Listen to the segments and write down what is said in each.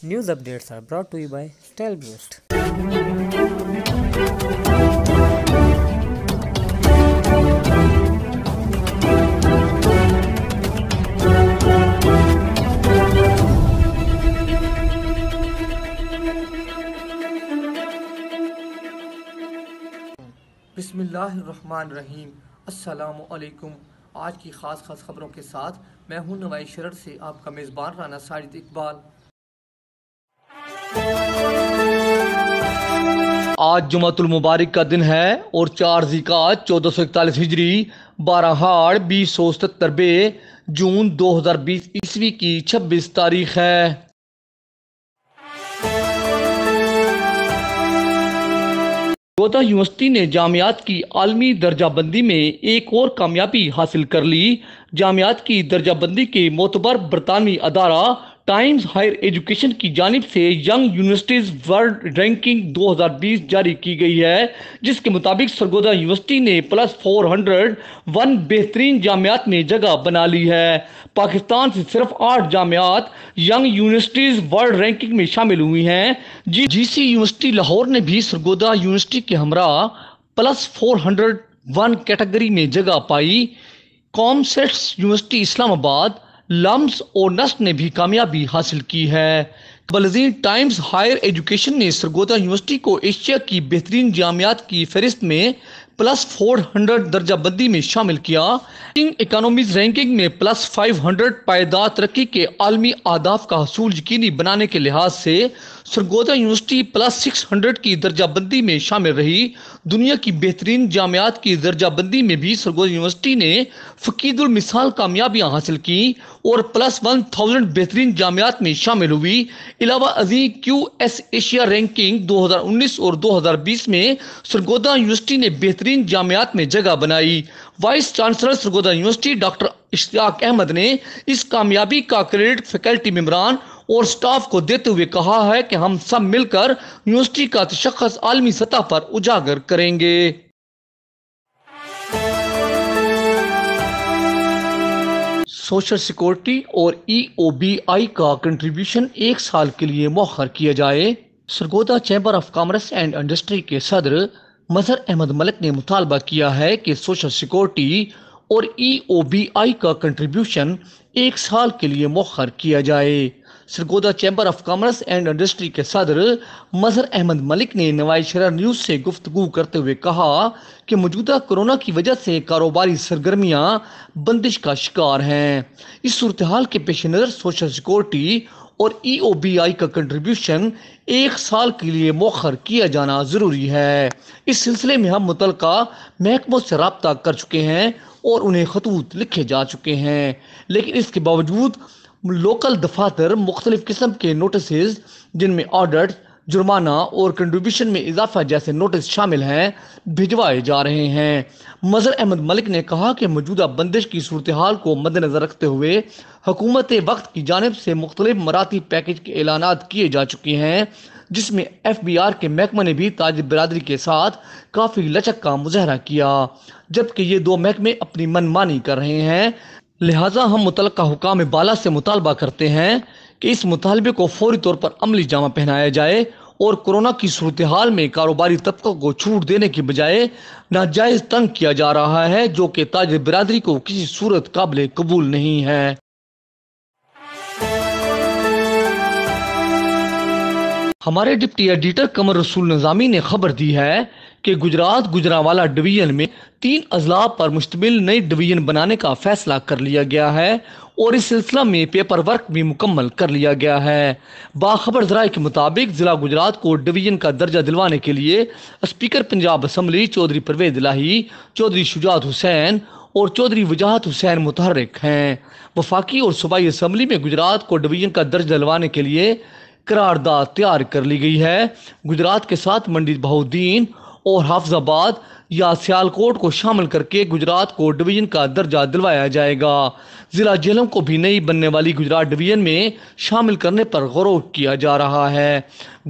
News updates are brought to you by StyleBoost. بسم اللہ الرحمن الرحیم۔ السلام علیکم۔ آج کی خاص خبروں کے ساتھ میں ہوں نوائی شرر سے آپ کا میزبان رانا ساجد اقبال۔ آج جمعۃ المبارک کا دن ہے اور 4 ذی-القعدہ 1441 ہجری 12 ہاڑ 2077 بے جون 2020 عیسوی کی 26 تاریخ ہے۔ سرگودا یونیورسٹی نے جامعات کی عالمی درجہ بندی میں ایک اور کامیابی حاصل کر لی۔ جامعات کی درجہ بندی کے معتبر برطانوی ادارہ ٹائمز ہائر ایجوکیشن کی جانب سے ینگ یونیورسٹیز ورلڈ رینکنگ 2020 جاری کی گئی ہے، جس کے مطابق سرگودا یونیورسٹی نے +401 بہترین جامعات میں جگہ بنا لی ہے۔ پاکستان سے صرف 8 جامعات ینگ یونیورسٹیز ورلڈ رینکنگ میں شامل ہوئی ہیں۔ جی سی یونیورسٹی لاہور نے بھی سرگودا یونیورسٹی کے ہمراہ +401 کیٹیگری میں جگہ پائی۔ کامسیٹس یونیورسٹی اسلام آباد، لمز اور نسٹ نے بھی کامیابی حاصل کی ہے۔ بلزین ٹائمز ہائر ایجوکیشن نے سرگودا یونیورسٹی کو ایشیا کی بہترین جامعات کی فہرست میں +400 درجہ بندی میں شامل کیا۔ اکانومیز رینکنگ میں +500 پائیدار ترقی کے عالمی اہداف کا حصول یقینی بنانے کے لحاظ سے سرگودا یونیورسٹی +600 کی درجہ بندی میں شامل رہی۔ دنیا کی بہترین جامعات کی درجہ بندی میں بھی سرگودا یونیورسٹی نے فقید المثال کامیابیاں حاصل کی اور +1000 بہترین جامعات میں شامل ہوئی۔ علاوہ ازیں QS ایشیا رینکنگ 2019 اور 2020 میں سرگودا یونیورسٹی نے بہترین جامعات میں جگہ بنائی۔ Vice chancellor Sargodha university doctor Ishtiaq Ahmed نے اس کامیابی کا کریڈٹ فیکلٹی ممبران اور سٹاف کو دیتے ہوئے کہا ہے کہ ہم سب مل کر یونیورسٹی کا تشخص عالمی سطح پر اجاگر کریں گے۔ سوشل سیکورٹی اور EOBI کا کنٹریبیوشن 1 سال کے لیے مؤخر کیا جائے۔ Sargodha chamber of commerce and industry کے صدر مظہر احمد ملک نے مطالبہ کیا ہے کہ سوشل سیکورٹی اور EOBI کا کنٹریبیوشن 1 سال کے لیے مؤخر کیا جائے۔ Sargodha chamber of commerce and industry کے صدر مظہر احمد ملک نے نوائی شرر نیوز سے گفتگو کرتے ہوئے کہا کہ موجودہ کورونا کی وجہ سے کاروباری سرگرمیاں بندش کا شکار ہیں۔ اس صورتحال کے پیش نظر سوشل سیکورٹی اور EOBI کا کنٹریبیوشن 1 سال کے لیے مؤخر کیا جانا ضروری ہے۔ اس سلسلے میں ہم متعلقہ محکموں سے رابطہ کر چکے ہیں اور انہیں خطوط لکھے جا چکے ہیں، لیکن اس کے باوجود لوکل دفاتر مختلف قسم کے نوٹسز جن میں آڈٹ، جرمانہ اور کنٹریبیوشن میں اضافہ جیسے نوٹس شامل ہیں بھجوائے جا رہے ہیں۔ مظہر احمد ملک نے کہا کہ موجودہ بندش کی صورتحال کو مد نظر رکھتے ہوئے حکومت وقت کی جانب سے مختلف مراعاتی پیکج کے اعلانات کیے جا چکے ہیں، جس میں FBR کے محکمہ نے بھی تاجر برادری کے ساتھ کافی لچک کا مظاہرہ کیا، جبکہ یہ 2 محکمے اپنی من مانی کر رہے ہیں۔ لہٰذا ہم متعلقہ حکام بالا سے مطالبہ کرتے ہیں کہ اس مطالبے کو فوری طور پر عملی جامہ پہنایا جائے اور کورونا کی صورتحال میں کاروباری طبقوں کو چھوٹ دینے کی بجائے ناجائز تنگ کیا جا رہا ہے، جو کہ تاجر برادری کو کسی صورت قابل قبول نہیں ہے۔ ہمارے ڈپٹی ایڈیٹر قمر رسول نظامی نے خبر دی ہے کہ گجرات گوجرانوالا ڈویژن میں 3 اضلاع پر مشتمل نئی ڈویژن بنانے کا فیصلہ کر لیا گیا ہے اور اس سلسلہ میں پیپر ورک بھی مکمل کر لیا گیا ہے۔ باخبر ذرائع کے مطابق ضلع گجرات کو ڈویژن کا درجہ دلوانے کے لیے اسپیکر پنجاب اسمبلی چودھری پرویز الہی، چودھری شجاعت حسین اور چودھری وجاہت حسین متحرک ہیں۔ وفاقی اور صوبائی اسمبلی میں گجرات کو ڈویژن کا درجہ دلوانے کے لیے قرارداد تیار کر لی گئی ہے۔ گجرات کے ساتھ منڈی بہاؤالدین اور حافظ آباد یا سیالکوٹ کو شامل کر کے گجرات کو ڈویژن کا درجہ دلوایا جائے گا۔ ضلع جہلم کو بھی نئی بننے والی گجرات ڈویژن میں شامل کرنے پر غور کیا جا رہا ہے۔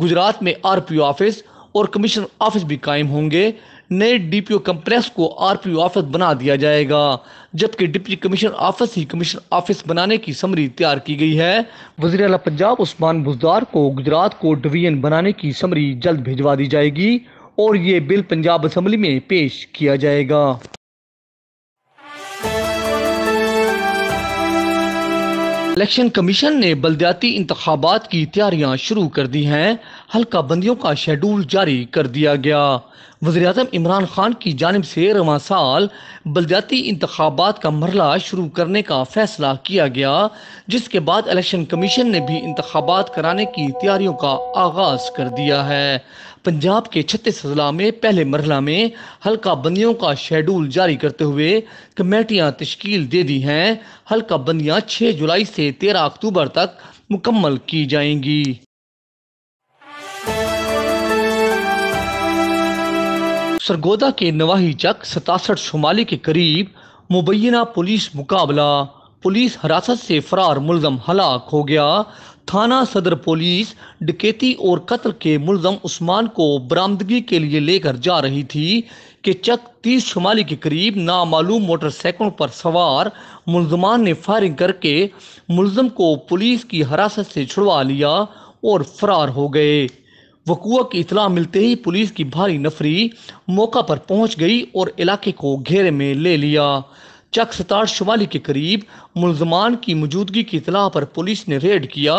گجرات میں RPO آفس اور کمشنر آفس بھی قائم ہوں گے۔ نئے ڈی پی او کمپلیکس کو آر پی او آفس بنا دیا جائے گا، جبکہ ڈپٹی کمشنر آفس ہی کمشنر آفس بنانے کی سمری تیار کی گئی ہے۔ وزیر اعلیٰ پنجاب عثمان بزدار کو گجرات کو ڈویژن بنانے کی سمری جلد بھجوا دی جائے گی اور یہ بل پنجاب اسمبلی میں پیش کیا جائے گا۔ الیکشن کمیشن نے بلدیاتی انتخابات کی تیاریاں شروع کر دی ہیں، حلقہ بندیوں کا شیڈول جاری کر دیا گیا۔ وزیراعظم عمران خان کی جانب سے رواں سال بلدیاتی انتخابات کا مرحلہ شروع کرنے کا فیصلہ کیا گیا، جس کے بعد الیکشن کمیشن نے بھی انتخابات کرانے کی تیاریوں کا آغاز کر دیا ہے۔ پنجاب کے 36 اضلاع میں پہلے مرحلہ میں حلقہ بندیوں کا شیڈول جاری کرتے ہوئے کمیٹیاں تشکیل دے دی ہیں۔ حلقہ بندیاں 6 جولائی سے 13 اکتوبر تک مکمل کی جائیں گی۔ سرگودا کے نواحی چک 67 شمالی کے قریب مبینہ پولیس مقابلہ، پولیس حراست سے فرار ملزم ہلاک ہو گیا۔ تھانہ صدر پولیس ڈکیتی اور قتل کے ملزم عثمان کو برآمدگی کے لیے لے کر جا رہی تھی کہ چک 30 شمالی کے قریب نامعلوم موٹر سائیکلوں پر سوار ملزمان نے فائرنگ کر کے ملزم کو پولیس کی حراست سے چھڑوا لیا اور فرار ہو گئے۔ وقوع کی اطلاع ملتے ہی پولیس کی بھاری نفری موقع پر پہنچ گئی اور علاقے کو گھیرے میں لے لیا۔ چک 67 شمالی کے قریب ملزمان کی موجودگی کی اطلاع پر پولیس نے ریڈ کیا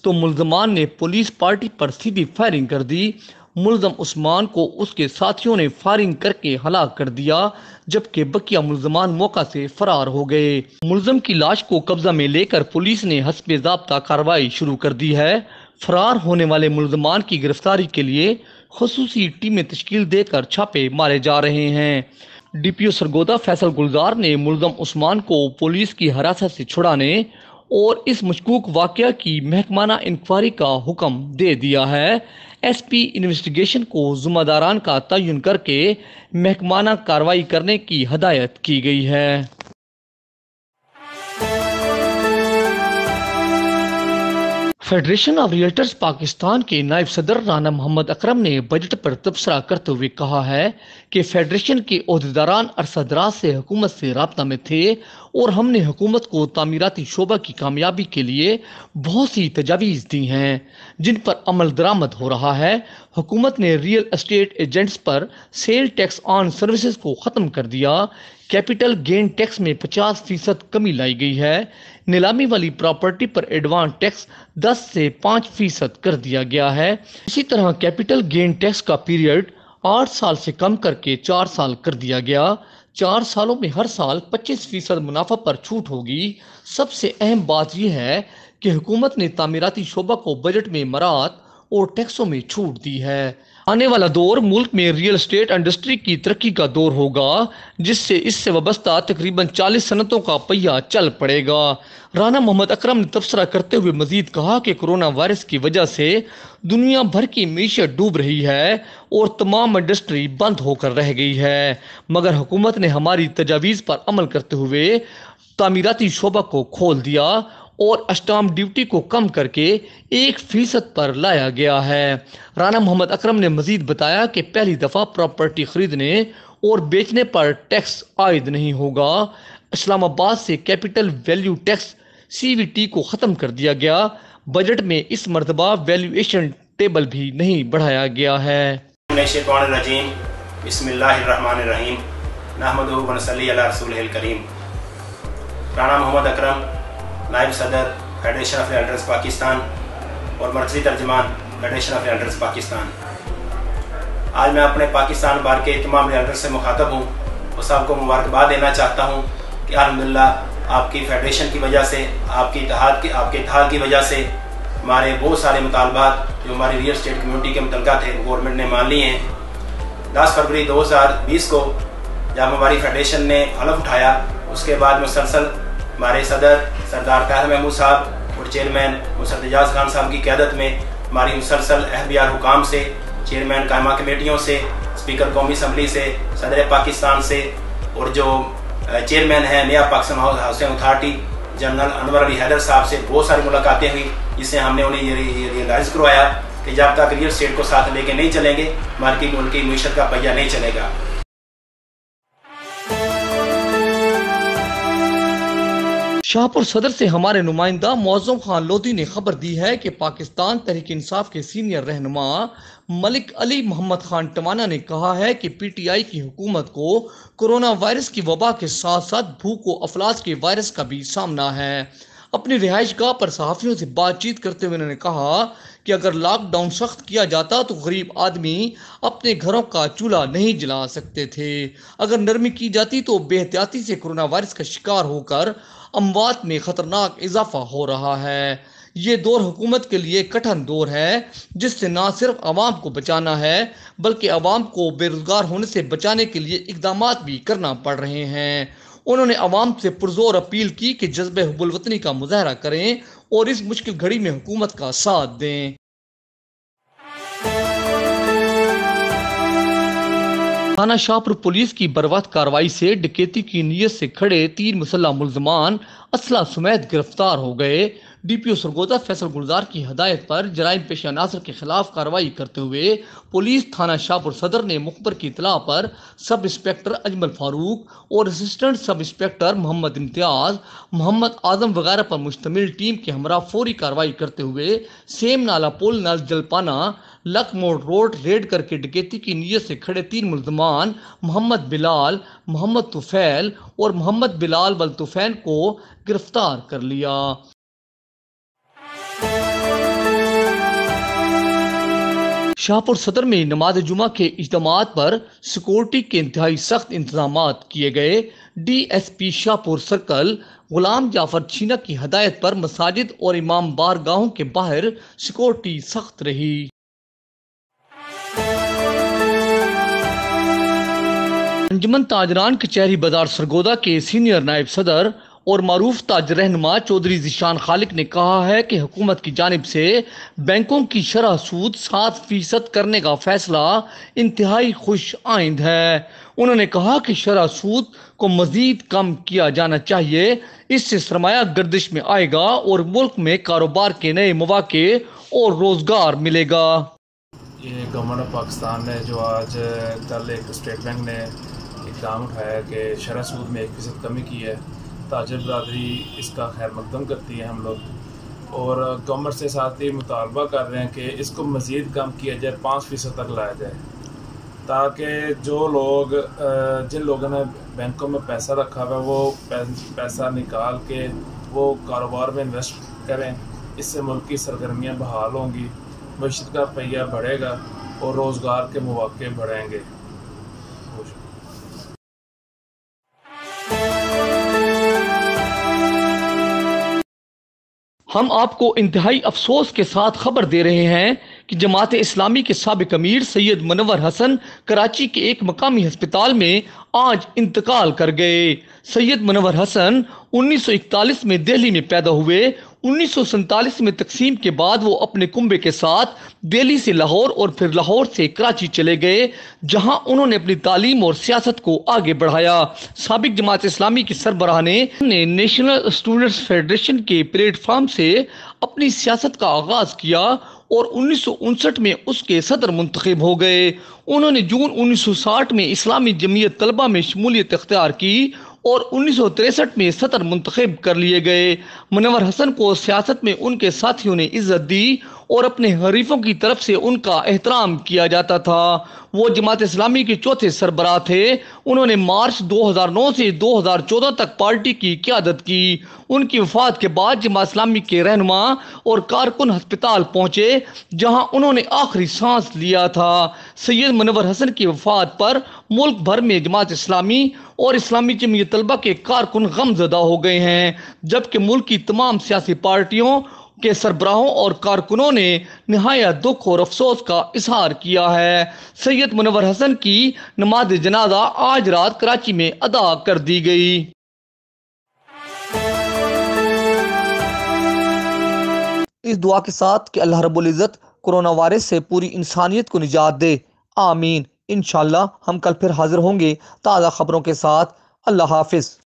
تو ملزمان نے پولیس پارٹی پر سیدھی فائرنگ کر دی۔ ملزم عثمان کو اس کے ساتھیوں نے فائرنگ کر کے ہلاک کر دیا، جبکہ بقیہ ملزمان موقع سے فرار ہو گئے۔ ملزم کی لاش کو قبضہ میں لے کر پولیس نے حسب ضابطہ کارروائی شروع کر دی ہے۔ فرار ہونے والے ملزمان کی گرفتاری کے لیے خصوصی ٹیمیں تشکیل دے کر چھاپے مارے جا رہے ہیں۔ ڈی پی او سرگودا فیصل گلزار نے ملزم عثمان کو پولیس کی حراست سے چھڑانے اور اس مشکوک واقعہ کی محکمانہ انکوائری کا حکم دے دیا ہے۔ ایس پی انویسٹیگیشن کو ذمہ داران کا تعین کر کے محکمانہ کارروائی کرنے کی ہدایت کی گئی ہے۔ فیڈریشن آف ریئلٹرز پاکستان کے نائب صدر رانا محمد اکرم نے بجٹ پر تبصرہ کرتے ہوئے کہا ہے کہ فیڈریشن کے عہدیداران عرصہ دراز سے حکومت سے رابطہ میں تھے اور ہم نے حکومت کو تعمیراتی شعبہ کی کامیابی کے لیے بہت سی تجاویز دی ہیں جن پر عمل درآمد ہو رہا ہے۔ حکومت نے ریئل اسٹیٹ ایجنٹس پر سیل ٹیکس آن سروسز کو ختم کر دیا۔ کیپٹل گین ٹیکس میں 50% کمی لائی گئی ہے۔ نیلامی والی پراپرٹی پر ایڈوانس ٹیکس 10 سے 5% کر دیا گیا ہے۔ اسی طرح کیپٹل گین ٹیکس کا پیریڈ 8 سال سے کم کر کے 4 سال کر دیا گیا۔ 4 سالوں میں ہر سال 25% منافع پر چھوٹ ہوگی۔ سب سے اہم بات یہ ہے کہ حکومت نے تعمیراتی شعبہ کو بجٹ میں مراعات اور ٹیکسوں میں چھوٹ دی ہے۔ آنے والا دور ملک میں ریئل اسٹیٹ انڈسٹری کی ترقی کا دور ہوگا، جس سے اس سے وابستہ تقریباً 40 صنعتوں کا پہیہ چل پڑے گا۔ رانا محمد اکرم نے تبصرہ کرتے ہوئے مزید کہا کہ کورونا وائرس کی وجہ سے دنیا بھر کی معیشت ڈوب رہی ہے اور تمام انڈسٹری بند ہو کر رہ گئی ہے، مگر حکومت نے ہماری تجاویز پر عمل کرتے ہوئے تعمیراتی شعبہ کو کھول دیا اور اسٹامپ ڈیوٹی کو کم کر کے 1% پر لایا گیا ہے۔ رانا محمد اکرم نے مزید بتایا کہ پہلی دفعہ پراپرٹی خریدنے اور بیچنے پر ٹیکس عائد نہیں ہوگا۔ اسلام آباد سے کیپٹل ویلیو ٹیکس CVT کو ختم کر دیا گیا۔ بجٹ میں اس مرتبہ ویلیویشن ٹیبل بھی نہیں بڑھایا گیا ہے۔ بسم اللہ الرحمن الرحیم نحمدہ و نصلی علی رسولہ الکریم۔ رانا محمد اکرم، نائب صدر فیڈریشن آف ریئلٹرز پاکستان اور مرکزی ترجمان فیڈریشن آف ریئلٹرز پاکستان۔ آج میں اپنے پاکستان بار کے تمام ریئلٹرز سے مخاطب ہوں اور سب کو مبارکباد دینا چاہتا ہوں کہ الحمدللہ آپ کی فیڈریشن کی وجہ سے، آپ کے اتحاد کی وجہ سے ہمارے بہت سارے مطالبات جو ہماری ریئل اسٹیٹ کمیونٹی کے متعلقہ تھے گورنمنٹ نے مان لی ہیں۔ 10 فروری 2020 کو جب ہماری فیڈریشن نے حلف اٹھایا، اس کے بعد مسلسل ہمارے صدر سردار طاہر محمود صاحب اور چیئرمین مسرت اعجاز خان صاحب کی قیادت میں ہماری مسلسل اہبیار حکام سے، چیئرمین قائمہ کمیٹیوں سے، اسپیکر قومی اسمبلی سے، صدر پاکستان سے اور جو چیئرمین ہیں نیا پاکستان ہاؤسنگ اتھارٹی جنرل انور علی حیدر صاحب سے بہت ساری ملاقاتیں ہوئی، جس سے ہم نے انہیں یہ ریئلائز کروایا کہ جب تک ریئل اسٹیٹ کو ساتھ لے کے نہیں چلیں گے ہماری ملک کی معیشت کا پہیہ نہیں چلے گا۔ شاہپور صدر سے ہمارے نمائندہ معظم خان لودھی نے خبر دی ہے کہ پاکستان تحریک انصاف کے سینئر رہنما ملک علی محمد خان ٹمانا نے کہا ہے کہ پی ٹی آئی کی حکومت کو کورونا وائرس کی وبا کے ساتھ ساتھ بھوک و افلاس کے وائرس کا بھی سامنا ہے۔ اپنی رہائش گاہ پر صحافیوں سے بات چیت کرتے ہوئے انہوں نے کہا کہ اگر لاک ڈاؤن سخت کیا جاتا تو غریب آدمی اپنے گھروں کا چولہا نہیں جلا سکتے تھے۔ اگر نرمی کی جاتی تو بے احتیاطی سے کورونا وائرس کا شکار ہو کر اموات میں خطرناک اضافہ ہو رہا ہے۔ یہ دور حکومت کے لیے کٹھن دور ہے جس سے نہ صرف عوام کو بچانا ہے بلکہ عوام کو بے روزگار ہونے سے بچانے کے لیے اقدامات بھی کرنا پڑ رہے ہیں۔ انہوں نے عوام سے پرزور اپیل کی کہ جذبہ حب الوطنی کا مظاہرہ کریں اور اس مشکل گھڑی میں حکومت کا ساتھ دیں۔ تھانہ شاہپور پولیس کی بروقت کارروائی سے ڈکیتی کی نیت سے کھڑے 3 مسلح ملزمان اسلحہ سمیت گرفتار ہو گئے۔ ڈی پی او سرگودا فیصل گلزار کی ہدایت پر جرائم پیشہ عناصر کے خلاف کارروائی کرتے ہوئے پولیس تھانہ شاہپور صدر نے مخبر کی اطلاع پر سب انسپکٹر اجمل فاروق اور اسسٹنٹ سب انسپکٹر محمد امتیاز، محمد اعظم وغیرہ پر مشتمل ٹیم کے ہمراہ فوری کارروائی کرتے ہوئے سیم نالا پل نل جلپانا لک موڑ روڈ ریڈ کر کے ڈکیتی کی نیت سے کھڑے 3 ملزمان محمد بلال، محمد طفیل اور محمد بلال والطفین کو گرفتار کر لیا۔ شاہپور صدر میں نماز جمعہ کے اجتماعات پر سیکورٹی کے انتہائی سخت انتظامات کیے گئے۔ D S P Shahpur circle Ghulam جعفر چھینا کی ہدایت پر مساجد اور امام بارگاہوں کے باہر سیکورٹی سخت رہی۔ انجمن تاجران کچہری بازار سرگودا کے سینئر نائب صدر اور معروف تاجر رہنما چودھری ذیشان خالق نے کہا ہے کہ حکومت کی جانب سے بینکوں کی شرح سود 7% کرنے کا فیصلہ انتہائی خوش آئند ہے۔ انہوں نے کہا کہ شرح سود کو مزید کم کیا جانا چاہیے، اس سے سرمایہ گردش میں آئے گا اور ملک میں کاروبار کے نئے مواقع اور روزگار ملے گا۔ یہ گورنمنٹ آف پاکستان نے جو آج کل ایک اسٹیٹ بینک نے اقدام اٹھایا کہ شرح سود میں 1% کمی کی ہے، تاجر برادری اس کا خیر مقدم کرتی ہے ہم لوگ، اور گورنمنٹ سے ساتھ ہی مطالبہ کر رہے ہیں کہ اس کو مزید کم کیا جائے، 5% تک لایا جائے، تاکہ جو لوگ جن لوگوں نے بینکوں میں پیسہ رکھا ہوا ہے وہ پیسہ نکال کے وہ کاروبار میں انویسٹ کریں۔ اس سے ملک کی سرگرمیاں بحال ہوں گی، معیشت کا پہیہ بڑھے گا اور روزگار کے مواقع بڑھیں گے۔ ہم آپ کو انتہائی افسوس کے ساتھ خبر دے رہے ہیں کہ جماعت اسلامی کے سابق امیر سید منور حسن کراچی کے ایک مقامی ہسپتال میں آج انتقال کر گئے۔ سید منور حسن 1941 میں دہلی میں پیدا ہوئے۔ 1947 میں تقسیم کے بعد وہ اپنے کنبے کے ساتھ دہلی سے لاہور اور پھر لاہور سے کراچی چلے گئے، جہاں انہوں نے اپنی تعلیم اور سیاست کو آگے بڑھایا۔ سابق جماعت اسلامی کے سربراہ نے نیشنل اسٹوڈنٹس فیڈریشن کے پلیٹ فارم سے اپنی سیاست کا آغاز کیا اور 1959 میں اس کے صدر منتخب ہو گئے۔ انہوں نے جون 1960 میں اسلامی جمعیت طلبہ میں شمولیت اختیار کی اور 1963 میں صدر منتخب کر لیے گئے۔ منور حسن کو سیاست میں ان کے ساتھیوں نے عزت دی اور اپنے حریفوں کی طرف سے ان کا احترام کیا جاتا تھا۔ وہ جماعت اسلامی کے چوتھے سربراہ تھے۔ انہوں نے مارچ 2009 سے 2014 تک پارٹی کی قیادت کی۔ ان کی وفات کے بعد جماعت اسلامی کے رہنما اور کارکن ہسپتال پہنچے، جہاں انہوں نے آخری سانس لیا تھا۔ سید منور حسن کی وفات پر ملک بھر میں جماعت اسلامی اور اسلامی جمعیت طلبہ کے کارکن غم زدہ ہو گئے ہیں، جبکہ ملک کی تمام سیاسی پارٹیوں کے سربراہوں اور کارکنوں نے نہایت دکھ اور افسوس کا اظہار کیا ہے۔ سید منور حسن کی نماز جنازہ آج رات کراچی میں ادا کر دی گئی۔ اس دعا کے ساتھ کہ اللہ رب العزت کورونا وائرس سے پوری انسانیت کو نجات دے، آمین۔ انشاءاللہ ہم کل پھر حاضر ہوں گے تازہ خبروں کے ساتھ۔ اللہ حافظ۔